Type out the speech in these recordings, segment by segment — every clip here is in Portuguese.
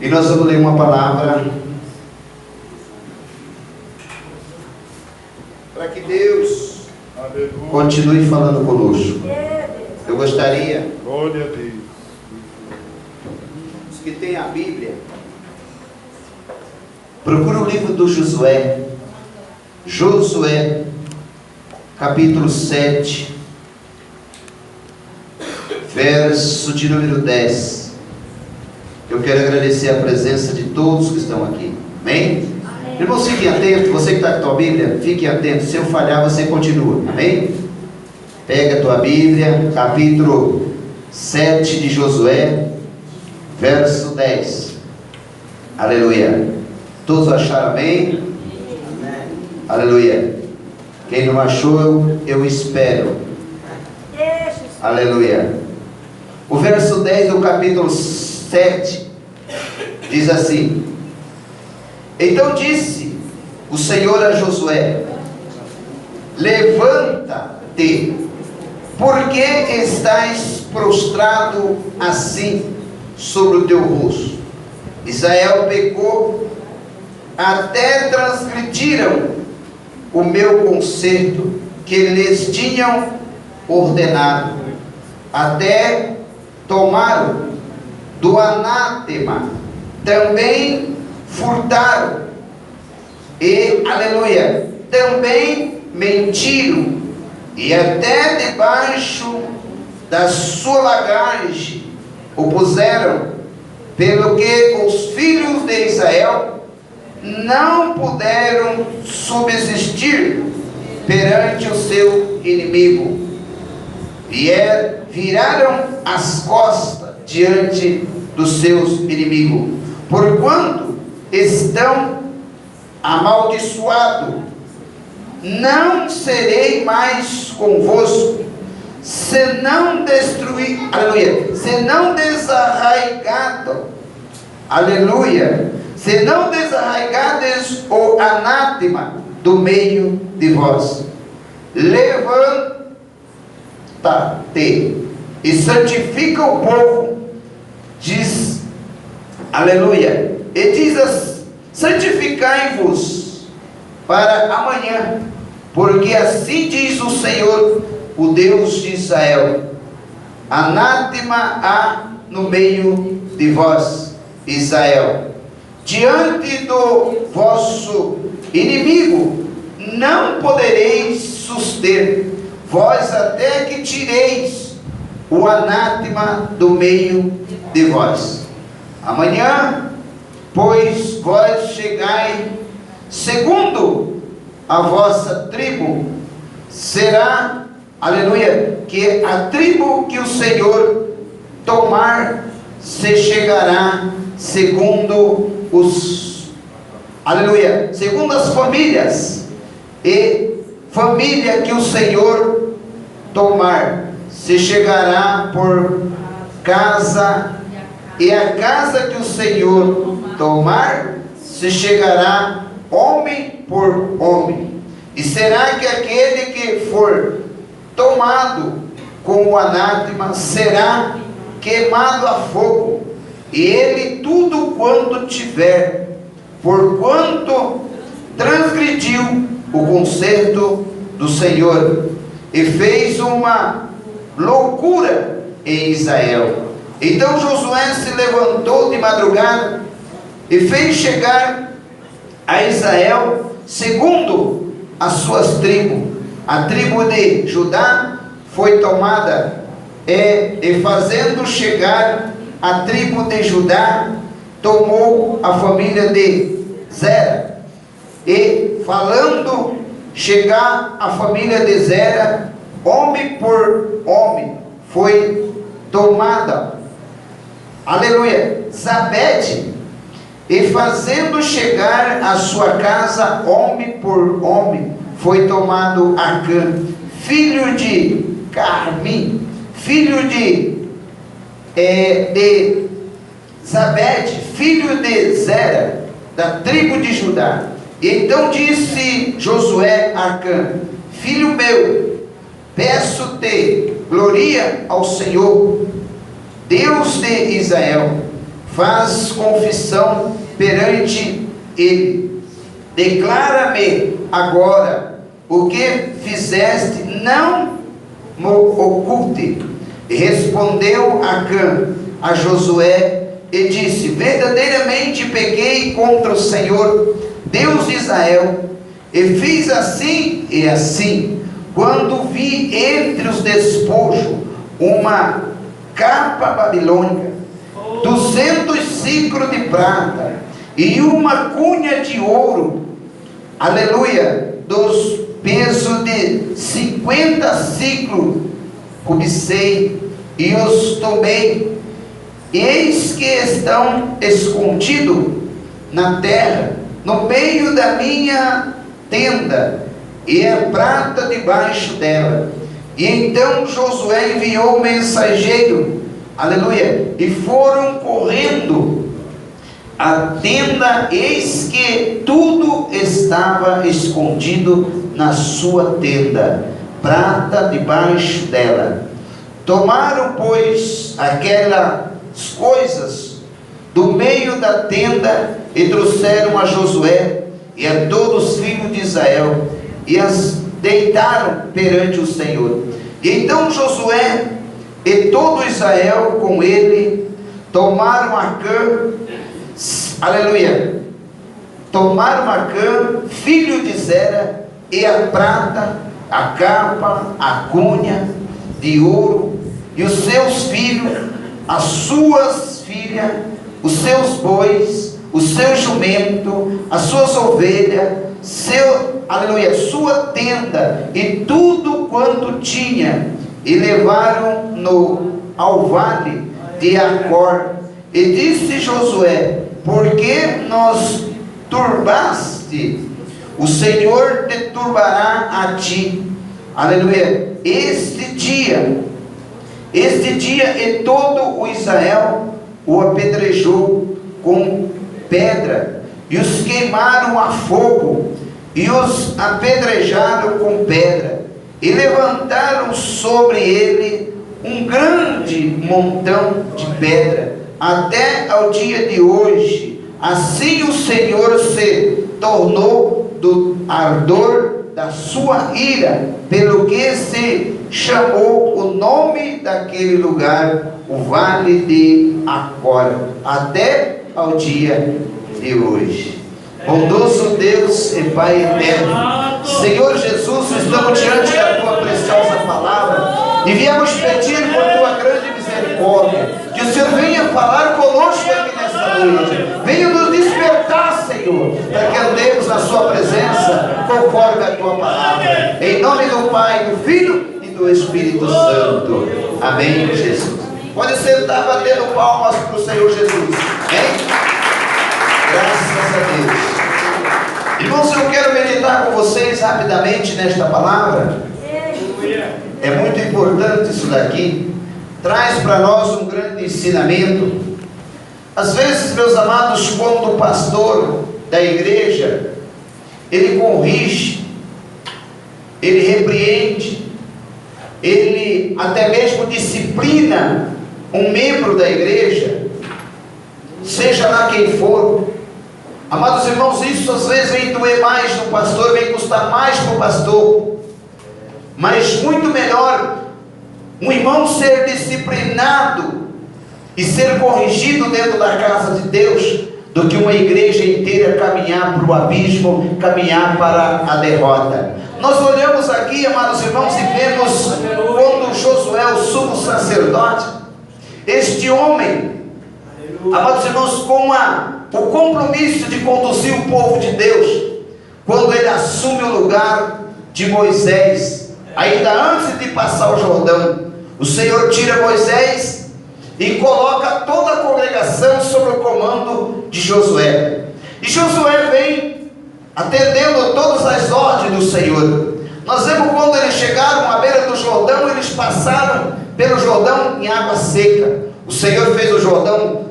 E nós vamos ler uma palavra para que Deus continue falando conosco. Eu gostaria, Glória a Deus, os que têm a Bíblia, procura o livro do Josué, capítulo 7, verso de número 10. Eu quero agradecer a presença de todos que estão aqui. Amém? Irmãos, fiquem atentos. Você que está com a tua Bíblia, fique atento. Se eu falhar, você continua. Amém? Pega a tua Bíblia, capítulo 7 de Josué, verso 10. Aleluia. Todos acharam amém? Amém. Aleluia. Quem não achou, eu espero. Aleluia. O verso 10 do capítulo 7 diz assim: Então disse o Senhor a Josué: Levanta-te, porque estás prostrado assim sobre o teu rosto. Israel pecou, até transgrediram o meu concerto que lhes tinham ordenado, até tomaram do anátema, também furtaram e, aleluia, também mentiram, e até debaixo da sua bagagem o puseram, pelo que os filhos de Israel não puderam subsistir perante o seu inimigo, viraram as costas diante dos seus inimigos, porquanto estão amaldiçoados. Não serei mais convosco, se não destruir, aleluia, se não desarraigado, aleluia, se não desarraigades o anátema do meio de vós. Levanta-te e santifica o povo, diz, aleluia, e diz: santificai-vos para amanhã, porque assim diz o Senhor, o Deus de Israel: anátema há no meio de vós, Israel, diante do vosso inimigo não podereis suster, vós até que tireis o anátema do meio de vós. Amanhã, pois, vós chegai segundo a vossa tribo, será, aleluia, que a tribo que o Senhor tomar se chegará segundo os, aleluia, segundo as famílias, e família que o Senhor tomar se chegará por casa, e a casa que o Senhor tomar se chegará homem por homem. E será que aquele que for tomado com o anátema será queimado a fogo, e ele tudo quanto tiver, porquanto transgrediu o concerto do Senhor, e fez uma loucura em Israel. Então Josué se levantou de madrugada e fez chegar a Israel segundo as suas tribos. A tribo de Judá foi tomada, e fazendo chegar a tribo de Judá, tomou a família de Zera, e falando chegar a família de Zera, homem por homem, foi tomada, aleluia, Zabede, e fazendo chegar a sua casa, homem por homem, foi tomado Acã, filho de Carmi, filho de Zabede, filho de Zera, da tribo de Judá. E então disse Josué a Acã: filho meu, peço-te, gloria ao Senhor, Deus de Israel, faz confissão perante ele. Declara-me agora o que fizeste, não me oculte. E respondeu Acã a Josué e disse: verdadeiramente pequei contra o Senhor, Deus de Israel, e fiz assim e assim. Quando vi entre os despojos uma capa babilônica, 200 ciclos de prata e uma cunha de ouro, aleluia, dos pesos de 50 ciclos, cobicei e os tomei. Eis que estão escondidos na terra, no meio da minha tenda, e é prata debaixo dela. E então Josué enviou o mensageiro, aleluia, e foram correndo à tenda, eis que tudo estava escondido na sua tenda, prata debaixo dela. Tomaram, pois, aquelas coisas do meio da tenda e trouxeram a Josué e a todos os filhos de Israel, e as deitaram perante o Senhor. E então Josué e todo Israel com ele tomaram Acã, aleluia, tomaram Acã, filho de Zera, e a prata, a capa, a cunha de ouro, e os seus filhos, as suas filhas, os seus bois, o seu jumento, as suas ovelhas, aleluia, sua tenda e tudo quanto tinha, e levaram ao vale de Acor. E disse Josué: por que nos turbaste? O Senhor te turbará a ti, aleluia, este dia e todo o Israel o apedrejou com pedra, e os queimaram a fogo, e os apedrejaram com pedra, e levantaram sobre ele um grande montão de pedra, até ao dia de hoje. Assim o Senhor se tornou do ardor da sua ira, pelo que se chamou o nome daquele lugar o Vale de Acor, até ao dia de hoje. Bondoso Deus e Pai eterno, Senhor Jesus, estamos diante da Tua preciosa palavra e viemos pedir por Tua grande misericórdia, que o Senhor venha falar conosco aqui nessa noite, venha nos despertar, Senhor, para que andemos na Sua presença conforme a Tua palavra, em nome do Pai, do Filho e do Espírito Santo. Amém, Jesus. Pode sentar batendo palmas para o Senhor Jesus, hein? Graças a Deus. Irmãos, eu quero meditar com vocês rapidamente nesta palavra. É muito importante isso daqui. Traz para nós um grande ensinamento. Às vezes, meus amados, quando o pastor da igreja, ele corrige, ele repreende, ele até mesmo disciplina um membro da igreja, seja lá quem for, amados irmãos, isso às vezes vem doer mais no pastor, vem custar mais para o pastor, mas muito melhor um irmão ser disciplinado e ser corrigido dentro da casa de Deus, do que uma igreja inteira caminhar para o abismo, caminhar para a derrota. Nós olhamos aqui, amados irmãos, e vemos quando Josué, o sumo sacerdote, este homem, amados irmãos, com o compromisso de conduzir o povo de Deus, quando ele assume o lugar de Moisés, ainda antes de passar o Jordão, o Senhor tira Moisés e coloca toda a congregação sob o comando de Josué. E Josué vem atendendo todas as ordens do Senhor. Nós vemos quando eles chegaram à beira do Jordão, eles passaram pelo Jordão em água seca. O Senhor fez o Jordão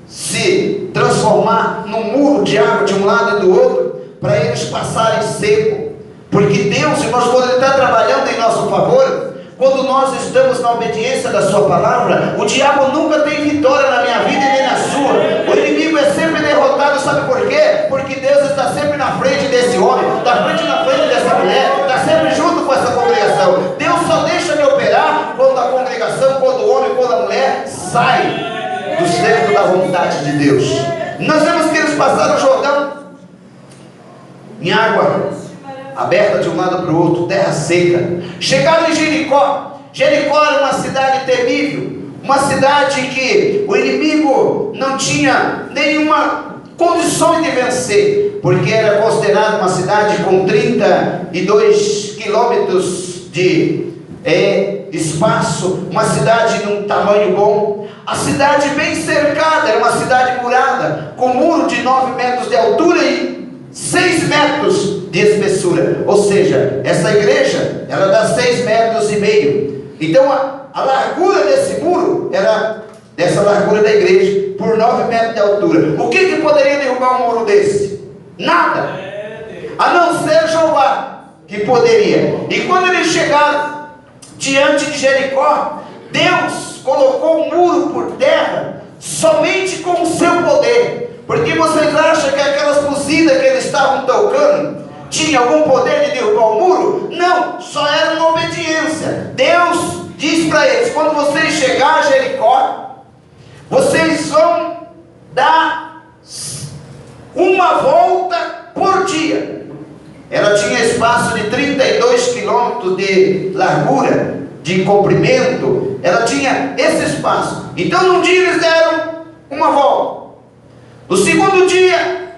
se transformar num muro de água de um lado e do outro, para eles passarem seco. Porque Deus, irmãos, quando Ele está trabalhando em nosso favor, quando nós estamos na obediência da Sua palavra, o diabo nunca tem vitória na minha vida e nem na sua. Deus. Nós vemos que eles passaram o Jordão em água aberta de um lado para o outro, terra seca. Chegaram em Jericó. Jericó era uma cidade temível, uma cidade que o inimigo não tinha nenhuma condições de vencer, porque era considerada uma cidade com 32 quilômetros de espaço, uma cidade num tamanho bom, a cidade bem cercada, era uma cidade murada, com muro de 9 metros de altura e 6 metros de espessura, ou seja, essa igreja, ela dá 6 metros e meio, então a largura desse muro, era dessa largura da igreja, por 9 metros de altura. O que poderia derrubar um muro desse? Nada, a não ser Jeová, que poderia. E quando eles chegaram diante de Jericó, Deus colocou um muro por terra, somente com o seu poder. Porque vocês acham que aquelas buzinas que eles estavam tocando tinha algum poder de derrubar o muro? Não, só era uma obediência. Deus diz para eles: quando vocês chegarem a Jericó, vocês vão dar uma volta por dia. Ela tinha espaço de 32 quilômetros de largura, de comprimento. Ela tinha esse espaço. Então num dia eles deram uma volta, no segundo dia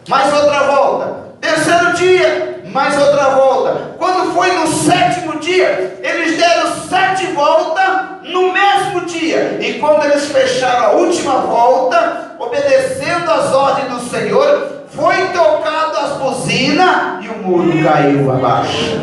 mais outra volta, terceiro dia mais outra volta. Quando foi no sétimo dia, eles deram 7 voltas no mesmo dia. E quando eles fecharam a última volta, obedecendo às ordens do Senhor, foi tocado as buzinas e o muro caiu abaixo.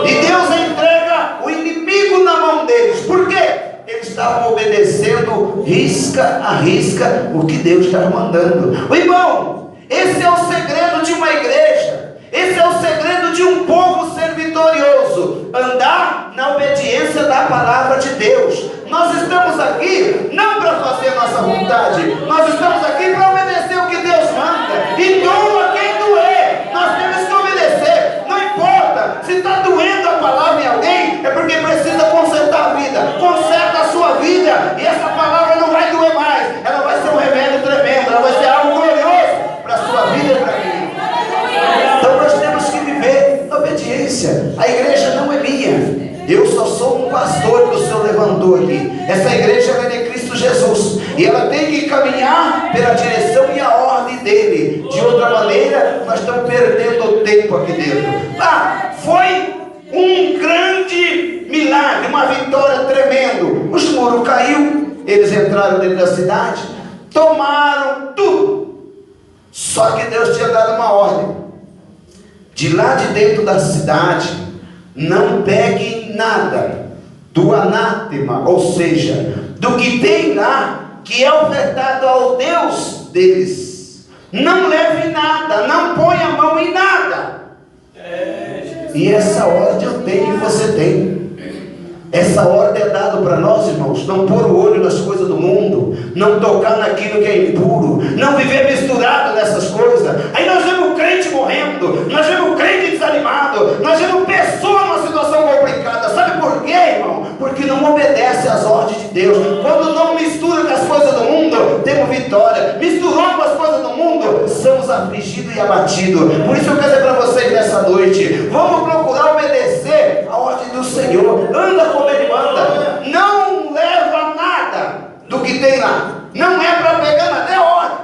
E Deus entrega o inimigo na mão deles. Por quê? Eles estavam obedecendo risca a risca o que Deus estava mandando. O irmão, esse é o segredo de uma igreja. Esse é o segredo de um povo ser vitorioso: andar na obediência da palavra de Deus. Nós estamos aqui não para fazer nossa vontade, nós estamos aqui para obedecer o que Deus manda. E doa quem doer, nós temos que obedecer. Não importa se está doendo a palavra em alguém, é porque precisa consertar a vida. Conserta a sua vida, e essa palavra não vai doer mais. Ela vai ser um remédio tremendo, ela vai ser algo glorioso para a sua vida e para mim. Então nós temos que viver na obediência. A igreja não é minha, eu só sou um pastor que o Senhor levantou aqui. Essa igreja é de Cristo Jesus, e ela tem que caminhar pela direção e a ordem dele. De outra maneira, nós estamos perdendo tempo aqui dentro. Foi um grande milagre, uma vitória tremenda. Os muros caiu, eles entraram dentro da cidade, tomaram tudo. Só que Deus tinha dado uma ordem: de lá de dentro da cidade, não peguem nada do anátema, ou seja, do que tem lá, que é ofertado ao Deus deles. Não leve nada, não ponha a mão em nada. E essa ordem eu tenho e você tem. Essa ordem é dada para nós, irmãos: não pôr o olho nas coisas do mundo, não tocar naquilo que é impuro, não viver misturado nessas coisas. Aí nós vemos crente morrendo, nós vemos crente desanimado, nós vemos pessoas numa situação complicada. Sabe por quê, irmão? Porque não obedece às ordens de Deus. Quando não mistura com as coisas do mundo, temos vitória. Misturou com as coisas do mundo, somos afligidos e abatidos. Por isso eu quero dizer para vocês nessa noite: vamos procurar obedecer a ordem do Senhor. Anda como Ele manda. Não leva nada do que tem lá. Não é para pegar nada, é ordem.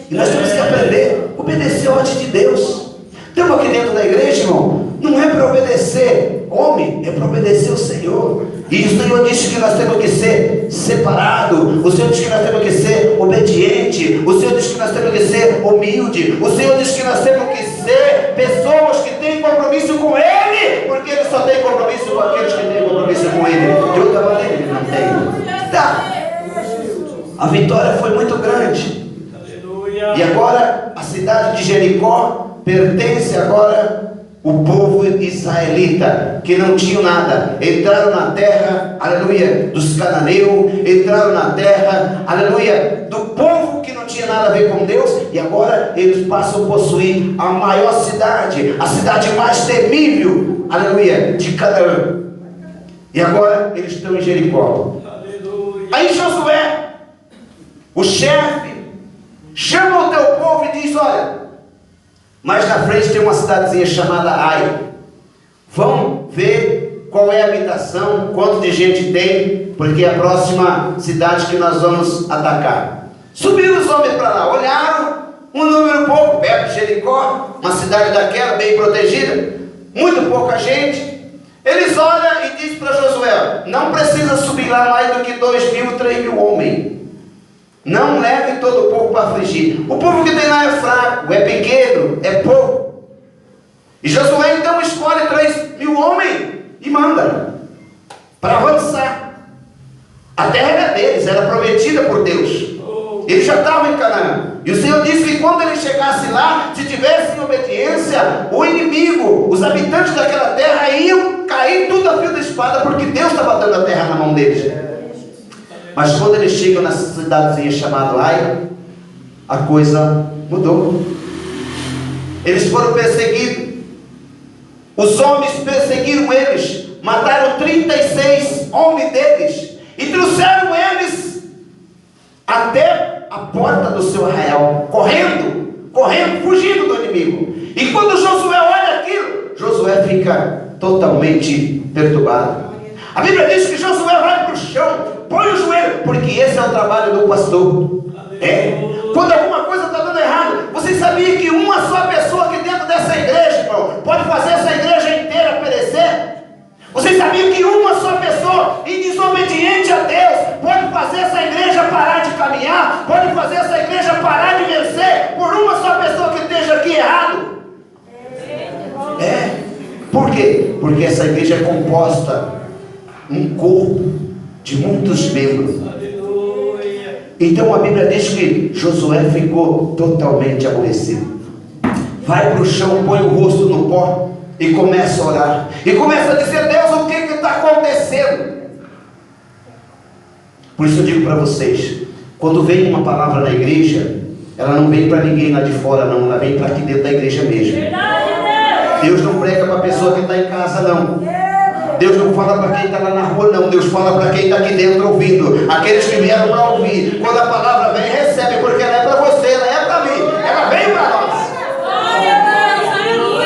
E nós temos que aprender a obedecer a ordem de Deus. Temos aqui dentro da igreja, irmão, não é para obedecer homem, é para obedecer o Senhor. E o Senhor disse que nós temos que ser separados. O Senhor disse que nós temos que ser obediente. O Senhor disse que nós temos que ser humilde. O Senhor disse que nós temos que ser pessoas que têm compromisso com Ele, porque Ele só tem compromisso com aqueles que têm compromisso com Ele. De outra maneira Ele não tem. A vitória foi muito grande. E agora a cidade de Jericó pertence agora o povo israelita, que não tinha nada. Entraram na terra, aleluia, dos cananeus. Entraram na terra, aleluia, do povo que não tinha nada a ver com Deus. E agora eles passam a possuir a maior cidade, a cidade mais temível, aleluia, de Canaã. E agora eles estão em Jericó. Aí Josué, o chefe chama o teu povo e diz: olha, mais na frente tem uma cidadezinha chamada Ai. Vão ver qual é a habitação, quanto de gente tem, porque é a próxima cidade que nós vamos atacar. Subiram os homens para lá, olharam, um número pouco, perto de Jericó, uma cidade daquela bem protegida, muito pouca gente. Eles olham e dizem para Josué: não precisa subir lá mais do que 2.000, 3.000 homens. Não leve todo o povo para afligir. O povo que tem lá é fraco, é pequeno, é pouco. E Josué então escolhe 3.000 homens e manda para avançar. A terra era deles, era prometida por Deus. Eles já estavam em Canaã. E o Senhor disse que quando eles chegassem lá, se tivessem obediência, o inimigo, os habitantes daquela terra iam cair tudo a fio da espada, porque Deus estava dando a terra na mão deles. Mas quando eles chegam nessa cidadezinha chamada Ai, a coisa mudou. Eles foram perseguidos. Os homens perseguiram eles, mataram 36 homens deles e trouxeram eles até a porta do seu arraial, correndo, fugindo do inimigo. E quando Josué olha aquilo, Josué fica totalmente perturbado. A Bíblia diz que Josué vai para o chão, põe o joelho, porque esse é o trabalho do pastor. Quando alguma coisa está dando errado, você sabia que uma só pessoa aqui dentro dessa igreja, irmão, pode fazer essa igreja inteira perecer? Você sabia que uma só pessoa, desobediente a Deus, pode fazer essa igreja parar de caminhar, pode fazer essa igreja parar de vencer, por uma só pessoa que esteja aqui errado? Por quê? Porque essa igreja é composta, um corpo de muitos membros. Então a Bíblia diz que Josué ficou totalmente aborrecido. Vai para o chão, põe o rosto no pó e começa a orar. E começa a dizer: Deus, o que está acontecendo? Por isso eu digo para vocês, quando vem uma palavra na igreja, ela não vem para ninguém lá de fora não, ela vem para aqui dentro da igreja mesmo. Deus não prega para a pessoa que está em casa não. Deus não fala para quem está lá na rua não. Deus fala para quem está aqui dentro ouvindo. Aqueles que vieram para ouvir. Quando a palavra vem, recebe, porque ela é para você, ela é para mim, ela veio para nós.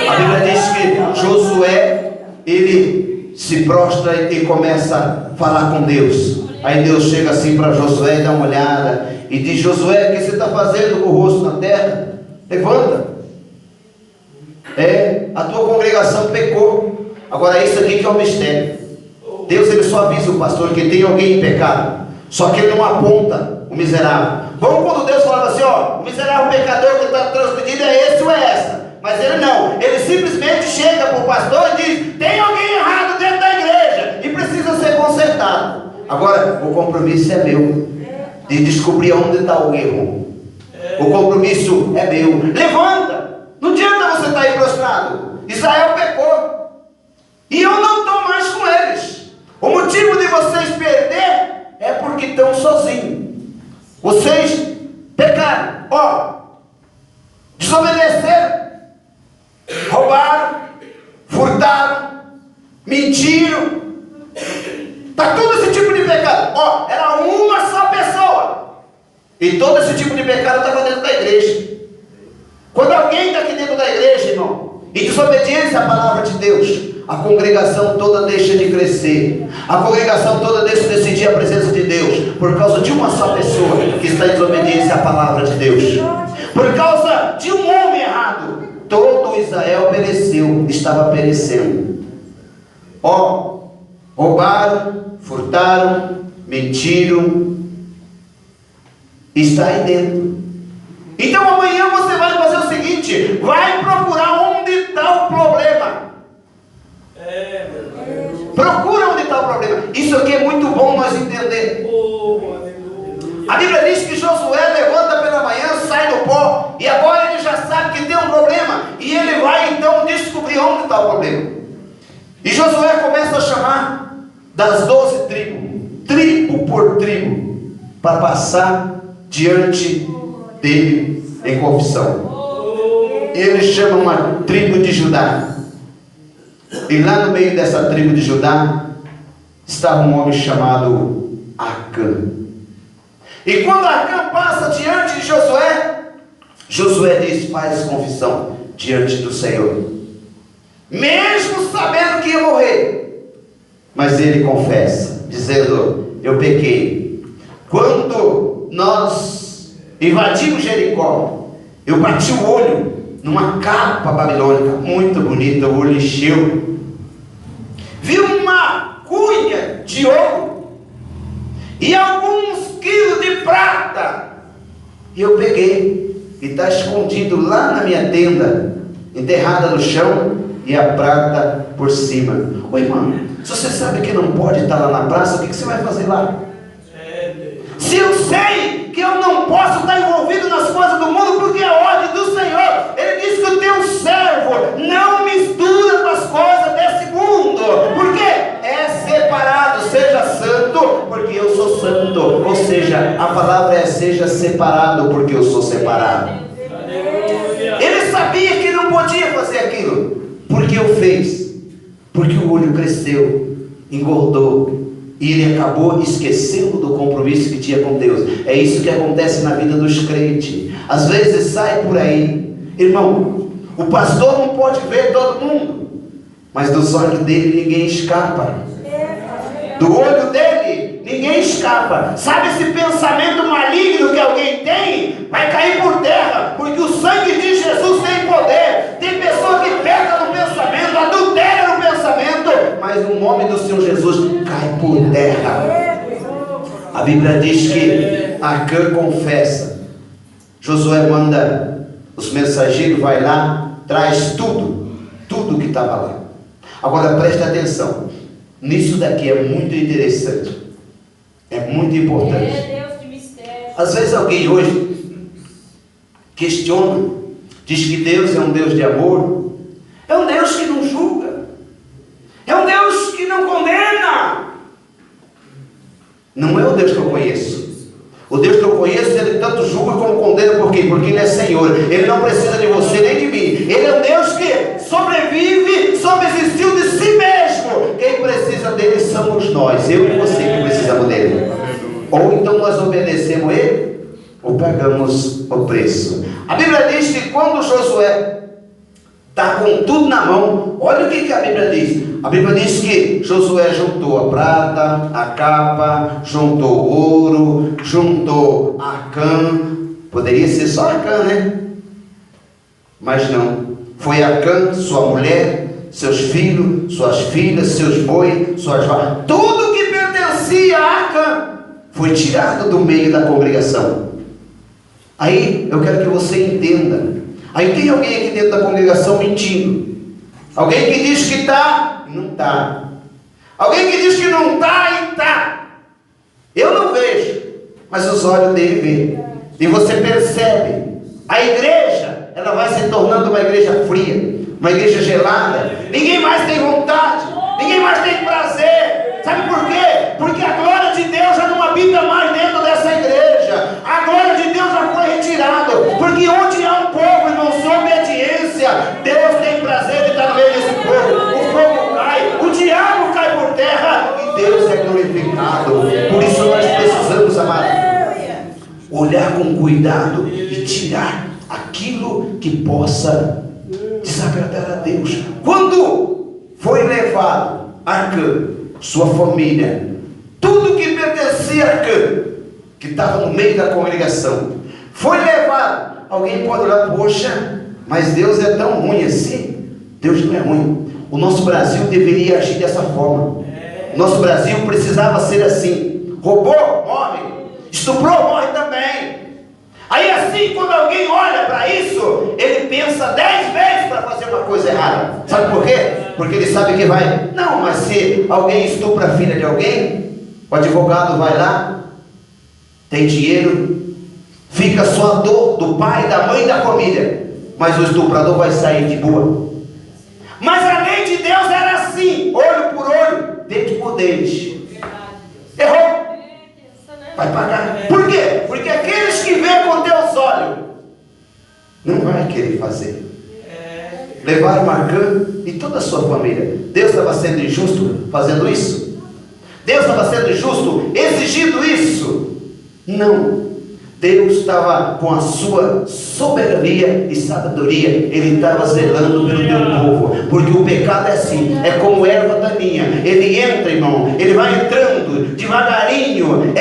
A Bíblia diz que Josué, ele se prostra e começa a falar com Deus. Aí Deus chega assim para Josué e dá uma olhada e diz: Josué, o que você está fazendo com o rosto na terra? Levanta. A tua congregação pecou. Agora isso aqui que é o mistério. Deus, ele só avisa o pastor que tem alguém em pecado, só que ele não aponta o miserável. Vamos quando Deus falava assim: ó, o miserável pecador que está transgredindo é esse ou é essa. Mas ele não, ele simplesmente chega para o pastor e diz: tem alguém errado dentro da igreja e precisa ser consertado. Agora o compromisso é meu, de descobrir onde está o erro. O compromisso é meu. Levanta, não adianta você estar aí prostrado. Israel pecou e eu não estou mais com eles. O motivo de vocês perder é porque estão sozinhos. Vocês pecaram, desobedeceram, roubaram, furtaram, mentiram. Está todo esse tipo de pecado. Era uma só pessoa e todo esse tipo de pecado estava dentro da igreja. Quando alguém está aqui dentro da igreja, irmão, e desobediência à palavra de Deus, a congregação toda deixa de crescer, a congregação toda deixa de decidir a presença de Deus, por causa de uma só pessoa que está em desobediência à palavra de Deus. Por causa de um homem errado, todo Israel pereceu, estava perecendo. Roubaram, furtaram, mentiram, está aí dentro. Então amanhã você vai fazer o seguinte: vai procurar onde está o problema. Procura onde está o problema. Isso aqui é muito bom nós entender. A Bíblia diz que Josué levanta pela manhã, sai do pó, e agora ele já sabe que tem um problema, e ele vai então descobrir onde está o problema. E Josué começa a chamar das 12 tribos, tribo por tribo, para passar diante dele em confissão. Ele chama uma tribo de Judá. E lá no meio dessa tribo de Judá estava um homem chamado Acã. E quando Acã passa diante de Josué, Josué diz: faz confissão diante do Senhor, mesmo sabendo que ia morrer. Mas ele confessa, dizendo: eu pequei. Quando nós invadimos Jericó, eu bati o olho numa capa babilônica muito bonita, o olho encheu. Vi uma cunha de ouro e alguns quilos de prata. E eu peguei, e está escondido lá na minha tenda, enterrada no chão, e a prata por cima. Ô irmão, se você sabe que não pode estar lá na praça, o que você vai fazer lá? Se eu sei que eu não posso estar envolvido nas coisas do mundo, porque é a ordem do Senhor. Ele diz que o teu servo não mistura com as coisas desse mundo, porque é separado. Seja santo, porque eu sou santo. Ou seja, a palavra é: seja separado, porque eu sou separado. Ele sabia que não podia fazer aquilo, porque o fez, porque o olho cresceu, engordou, e ele acabou esquecendo do compromisso que tinha com Deus. É isso que acontece na vida dos crentes. Às vezes sai por aí, irmão, o pastor não pode ver todo mundo, mas dos olhos dele ninguém escapa. Do olho dele ninguém escapa. Sabe esse pensamento maligno que alguém tem? Vai cair por terra, porque o sangue de Jesus tem poder. Tem pessoa que peca no pensamento, adultera no pensamento, mas o nome do Senhor Jesus cai por terra. A Bíblia diz que Acã confessa. Josué manda os mensageiros, vai lá, traz tudo que estava lá. Agora preste atenção, nisso daqui é muito interessante, é muito importante. Às vezes alguém hoje questiona, diz que Deus é um Deus de amor, é um Deus que não julga, é um Deus que não condena. Não é o Deus que eu conheço. O Deus que eu conheço, ele tanto julga como condena. Por quê? Porque ele é Senhor. Ele não precisa de você nem de mim. Ele é um Deus que sobrevive, subsistiu de si mesmo. Quem precisa dele somos nós, eu e você, que precisamos dele. Ou então nós obedecemos ele, ou pagamos o preço. A Bíblia diz que quando Josué está com tudo na mão, olha o que a Bíblia diz. A Bíblia diz que Josué juntou a prata, a capa, juntou o ouro, juntou Acã. Poderia ser só Acã, né? Mas não. Foi Acã, sua mulher, seus filhos, suas filhas, seus bois, suas vacas. Tudo que pertencia a Acã foi tirado do meio da congregação. Aí eu quero que você entenda. Aí tem alguém aqui dentro da congregação mentindo. Alguém que diz que está, não está. Alguém que diz que não está e está. Eu não vejo, mas os olhos dele veem. E você percebe. A igreja, ela vai se tornando uma igreja fria, uma igreja gelada. Ninguém mais tem vontade, ninguém mais tem prazer. Sabe por quê? Porque a glória de Deus já não habita mais dentro dessa igreja. A glória de Deus já foi retirada. Porque onde há um povo, irmão, sob obediência, Deus tem prazer de estar no meio desse povo. O fogo cai, o diabo cai por terra e Deus é glorificado. Por isso nós precisamos, amado, olhar com cuidado e tirar aquilo que possa desagradar a Deus. Quando foi levado Acã, sua família, tudo que pertencia a Acã, que estava no meio da congregação, foi levado. Alguém pode olhar: poxa, mas Deus é tão ruim assim? Deus não é ruim. O nosso Brasil deveria agir dessa forma. O nosso Brasil precisava ser assim. Roubou, morre. Estuprou, morre também. Aí assim, quando alguém olha para isso, ele pensa 10 vezes para fazer uma coisa errada. Sabe por quê? Porque ele sabe que vai. Não, mas se alguém estupra a filha de alguém, o advogado vai lá, tem dinheiro, fica só a dor do pai, da mãe e da família, mas o estuprador vai sair de boa. Mas a lei de Deus era assim, olho por olho, dente por dente. Errou, vai pagar. Por quê? Porque aqueles que veem com teus olhos não vai querer fazer. Levaram Acã e toda a sua família. Deus estava sendo injusto fazendo isso? Deus estava sendo injusto exigindo isso? Não. Deus estava com a sua soberania e sabedoria, Ele estava zelando pelo teu povo, porque o pecado é assim, é como erva daninha, ele entra, irmão, ele vai entrando devagarinho.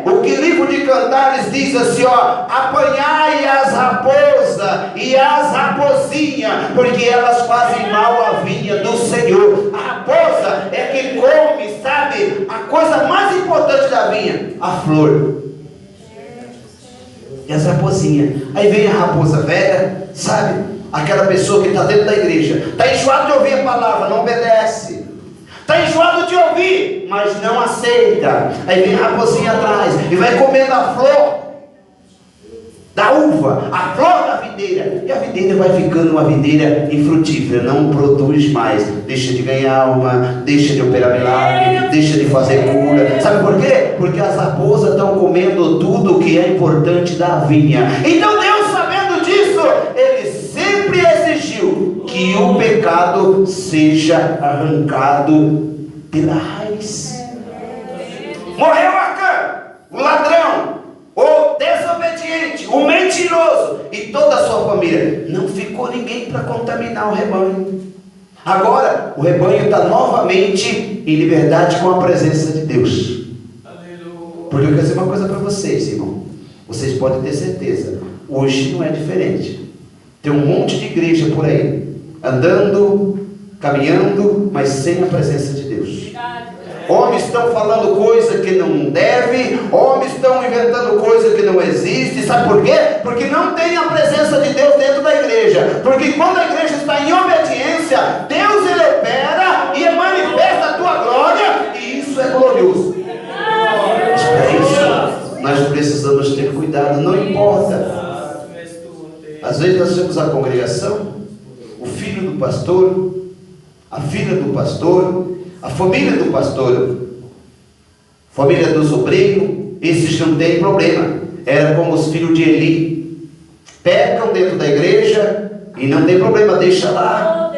O que o livro de Cantares diz assim, apanhai as raposas e as raposinhas, porque elas fazem mal à vinha do Senhor. A raposa é que come, sabe, a coisa mais importante da vinha, a flor. E as raposinhas. Aí vem a raposa velha, sabe? Aquela pessoa que está dentro da igreja, está enjoado de ouvir a palavra, não obedece. Está enjoado de ouvir, mas não aceita. Aí vem a raposinha atrás e vai comendo a flor da uva, a flor da videira. E a videira vai ficando uma videira infrutífera, não produz mais, deixa de ganhar alma, deixa de operar milagre, deixa de fazer cura. Sabe por quê? Porque as raposas estão comendo tudo que é importante da vinha. Então Deus, sabendo disso, Ele sempre exigiu que o pecado seja arrancado pela raiz. Morreu Acã, o ladrão, o desobediente, o mentiroso e toda a sua família. Não ficou ninguém para contaminar o rebanho. Agora o rebanho está novamente em liberdade com a presença de Deus. Porque eu quero dizer uma coisa para vocês, irmão. Vocês podem ter certeza, hoje não é diferente. Tem um monte de igreja por aí, andando, caminhando, mas sem a presença de Deus. Homens estão falando coisa que não deve, homens estão inventando coisa que não existe. Sabe por quê? Porque não tem a presença de Deus dentro da igreja. Porque quando a igreja está em obediência, Deus ele opera e manifesta a tua glória, e isso é glorioso. Mas para isso nós precisamos ter cuidado. Não importa, às vezes nós temos a congregação, o filho do pastor, a filha do pastor, a família do pastor, família dos obreiros, esses não tem problema. Era como os filhos de Eli, pecam dentro da igreja e não tem problema, deixa lá.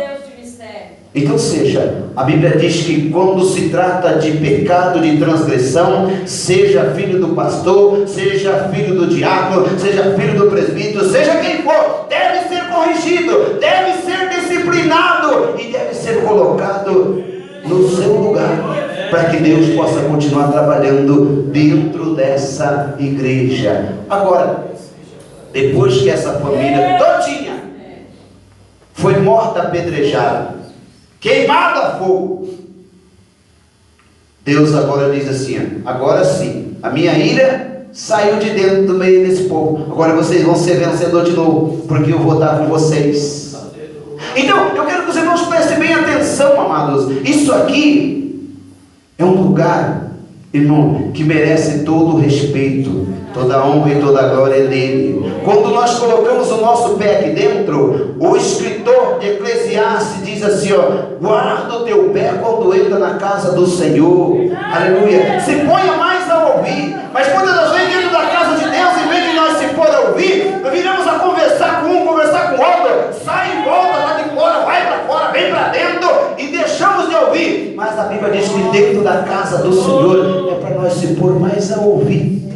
Então seja, a Bíblia diz que quando se trata de pecado, de transgressão, seja filho do pastor, seja filho do diácono, seja filho do presbítero, seja quem for, deve ser corrigido, deve ser disciplinado e deve ser colocado no seu lugar, para que Deus possa continuar trabalhando dentro dessa igreja. Agora, depois que essa família todinha foi morta apedrejada, queimada a fogo, Deus agora diz assim: agora sim, a minha ira saiu de dentro do meio desse povo, agora vocês vão ser vencedor de novo, porque eu vou estar com vocês. Então, eu quero que os irmãos prestem bem atenção, amados. Isso aqui é um lugar, irmão, que merece todo o respeito, toda a honra e toda a glória dele. Quando nós colocamos o nosso pé aqui dentro, o escritor de Eclesiastes diz assim, guarda o teu pé quando entra na casa do Senhor. Aleluia. Se ponha mais a ouvir. Mas quando nós vem dentro da casa de Deus, em vez de nós se pôr a ouvir, nós viramos a conversar com um, conversar com outro, sai e volta lá de fora, vai para fora, vem para dentro, e deixamos de ouvir. Mas a Bíblia diz que dentro da casa do Senhor é para nós se pôr mais a ouvir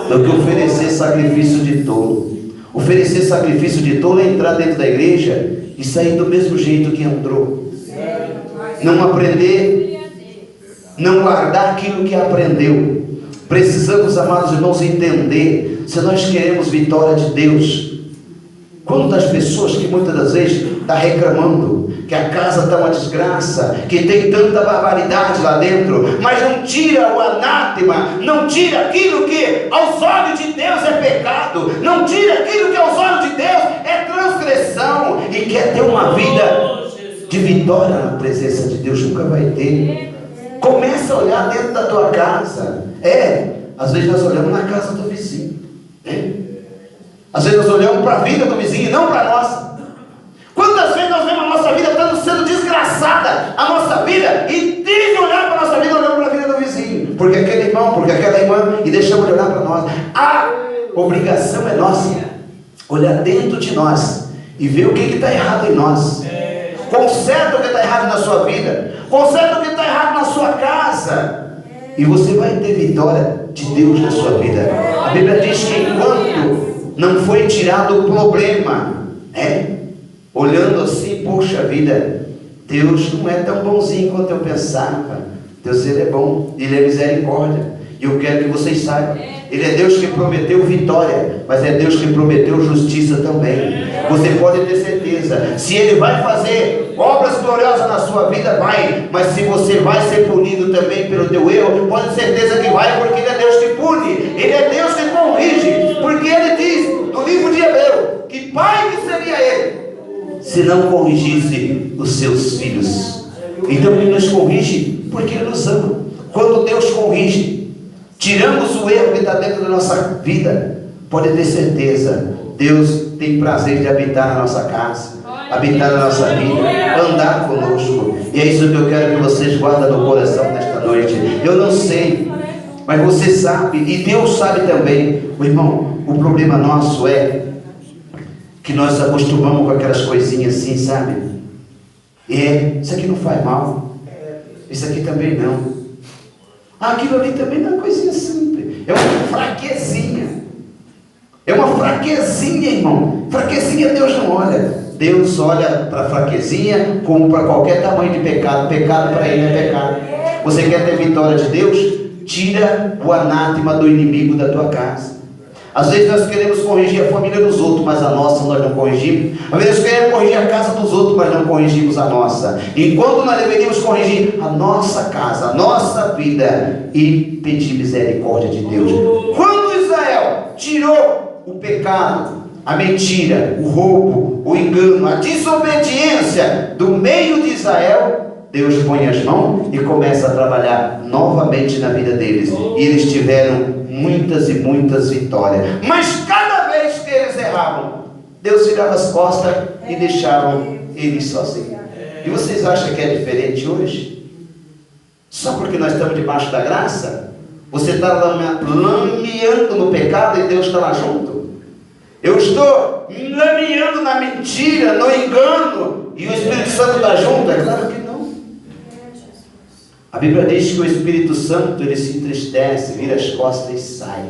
do que oferecer sacrifício de tolo. Oferecer sacrifício de tolo é entrar dentro da igreja e sair do mesmo jeito que entrou. Não aprender, não guardar aquilo que aprendeu. Precisamos, amados irmãos, entender, se nós queremos vitória de Deus. Quantas pessoas que muitas das vezes estão reclamando que a casa está uma desgraça, que tem tanta barbaridade lá dentro, mas não tira o anátema, não tira aquilo que aos olhos de Deus é pecado, não tira aquilo que aos olhos de Deus é transgressão, e quer ter uma vida de vitória na presença de Deus. Nunca vai ter. Começa a olhar dentro da tua casa. Às vezes nós olhamos na casa do vizinho, às vezes nós olhamos para a vida do vizinho e não para a nossa. Quantas vezes nós vemos a nossa vida estando sendo desgraçada, a nossa vida, e desde olhar para a nossa vida, olhamos para a vida do vizinho, porque aquele irmão, porque aquela irmã, e deixamos de olhar para nós. A obrigação é nossa, olhar dentro de nós e ver o que está errado em nós. Conserta o que está errado na sua vida, conserta o que está errado na sua casa. E você vai ter vitória de Deus na sua vida. A Bíblia diz que enquanto não foi tirado o problema, olhando assim, poxa vida, Deus não é tão bonzinho quanto eu pensava. Deus, Ele é bom, Ele é misericórdia. E eu quero que vocês saibam, Ele é Deus que prometeu vitória, mas é Deus que prometeu justiça também. Você pode ter certeza, se Ele vai fazer obras gloriosas na sua vida, vai. Mas se você vai ser punido também pelo teu erro, pode ter certeza que vai, porque Ele é Deus que pune, Ele é Deus que corrige. Porque Ele diz no livro de Hebreu, que pai que seria Ele se não corrigisse os seus filhos. Então Ele nos corrige porque Ele nos ama. Quando Deus corrige, tiramos o erro que está dentro da nossa vida, pode ter certeza, Deus tem prazer de habitar na nossa casa, habitar na nossa vida, andar conosco. E é isso que eu quero que vocês guardem no coração nesta noite. Eu não sei, mas você sabe, e Deus sabe também. Meu irmão, o problema nosso é que nós acostumamos com aquelas coisinhas assim, sabe? Isso aqui não faz mal, isso aqui também não. Aquilo ali também não é uma coisinha simples, é uma fraquezinha. É uma fraquezinha, irmão. Fraquezinha Deus não olha. Deus olha para a fraquezinha como para qualquer tamanho de pecado. Pecado para Ele é pecado. Você quer ter vitória de Deus? Tira o anátema do inimigo da tua casa. Às vezes nós queremos corrigir a família dos outros, mas a nossa nós não corrigimos. Às vezes nós queremos corrigir a casa dos outros, mas não corrigimos a nossa. Enquanto nós deveríamos corrigir a nossa casa, a nossa vida e pedir misericórdia de Deus. Quando Israel tirou o pecado, a mentira, o roubo, o engano, a desobediência do meio de Israel, Deus põe as mãos e começa a trabalhar novamente na vida deles. E eles tiveram muitas e muitas vitórias. Mas cada vez que eles erravam, Deus virava as costas e deixava eles sozinhos. E vocês acham que é diferente hoje? Só porque nós estamos debaixo da graça? Você está lameando no pecado e Deus está lá junto? Eu estou lameando na mentira, no engano, e o Espírito Santo está junto? É claro que não. A Bíblia diz que o Espírito Santo, ele se entristece, vira as costas e sai.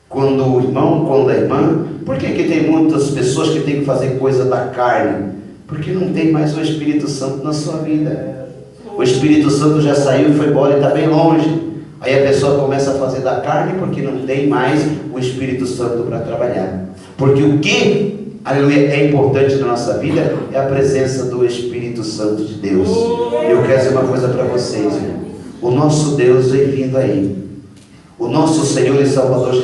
Quando o irmão, quando a irmã, por que tem muitas pessoas que têm que fazer coisa da carne? Porque não tem mais o Espírito Santo na sua vida. O Espírito Santo já saiu e foi embora e está bem longe. Aí a pessoa começa a fazer da carne porque não tem mais o Espírito Santo para trabalhar. Porque o que, aleluia, é importante na nossa vida é a presença do Espírito Santo de Deus. Eu quero dizer uma coisa para vocês, irmão. O nosso Deus vem vindo aí. O nosso Senhor e Salvador Jesus